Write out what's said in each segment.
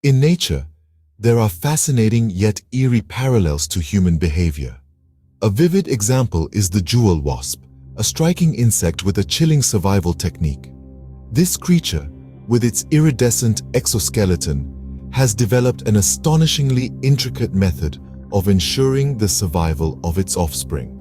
In nature, there are fascinating yet eerie parallels to human behavior. A vivid example is the jewel wasp, a striking insect with a chilling survival technique. This creature, with its iridescent exoskeleton, has developed an astonishingly intricate method of ensuring the survival of its offspring.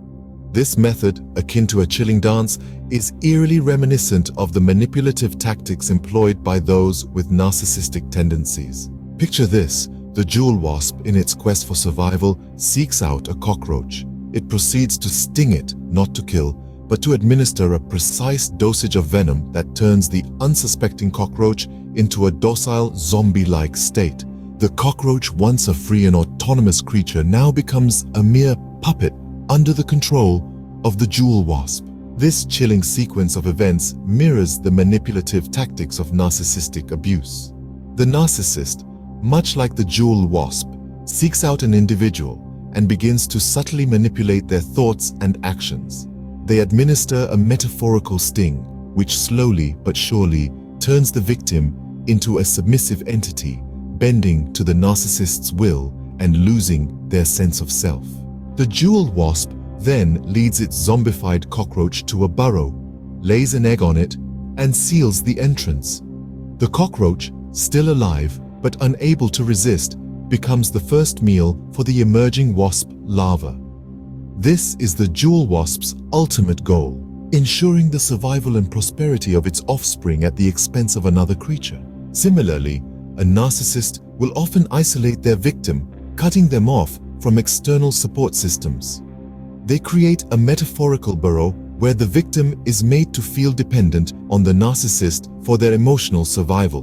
This method, akin to a chilling dance, is eerily reminiscent of the manipulative tactics employed by those with narcissistic tendencies. Picture this: the jewel wasp, in its quest for survival, seeks out a cockroach. It proceeds to sting it, not to kill, but to administer a precise dosage of venom that turns the unsuspecting cockroach into a docile, zombie-like state. The cockroach, once a free and autonomous creature, now becomes a mere puppet under the control of the jewel wasp. This chilling sequence of events mirrors the manipulative tactics of narcissistic abuse. The narcissist, much like the jewel wasp, seeks out an individual and begins to subtly manipulate their thoughts and actions. They administer a metaphorical sting, which slowly but surely turns the victim into a submissive entity, bending to the narcissist's will and losing their sense of self. The jewel wasp then leads its zombified cockroach to a burrow, lays an egg on it, and seals the entrance. The cockroach, still alive but unable to resist, becomes the first meal for the emerging wasp larva. This is the jewel wasp's ultimate goal, ensuring the survival and prosperity of its offspring at the expense of another creature. Similarly, a narcissist will often isolate their victim, cutting them off from external support systems. They create a metaphorical burrow where the victim is made to feel dependent on the narcissist for their emotional survival.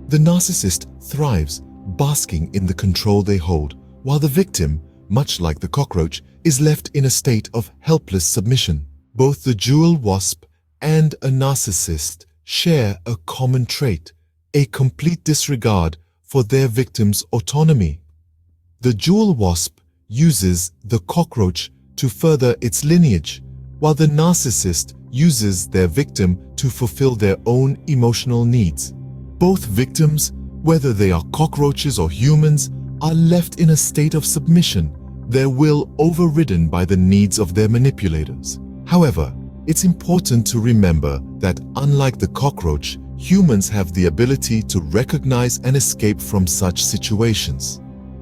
The narcissist thrives, basking in the control they hold, while the victim, much like the cockroach, is left in a state of helpless submission. Both the jewel wasp and a narcissist share a common trait: a complete disregard for their victim's autonomy. The jewel wasp uses the cockroach to further its lineage, while the narcissist uses their victim to fulfill their own emotional needs. Both victims, whether they are cockroaches or humans, are left in a state of submission, their will overridden by the needs of their manipulators. However, it's important to remember that unlike the cockroach, humans have the ability to recognize and escape from such situations.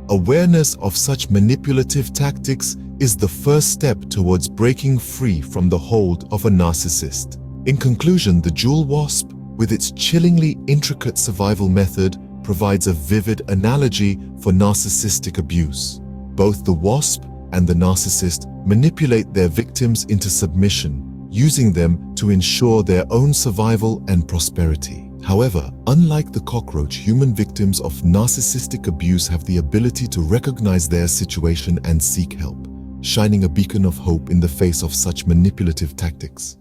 Awareness of such manipulative tactics is the first step towards breaking free from the hold of a narcissist. In conclusion, the jewel wasp, with its chillingly intricate survival method, provides a vivid analogy for narcissistic abuse. Both the wasp and the narcissist manipulate their victims into submission, using them to ensure their own survival and prosperity. However, unlike the cockroach, human victims of narcissistic abuse have the ability to recognize their situation and seek help, shining a beacon of hope in the face of such manipulative tactics.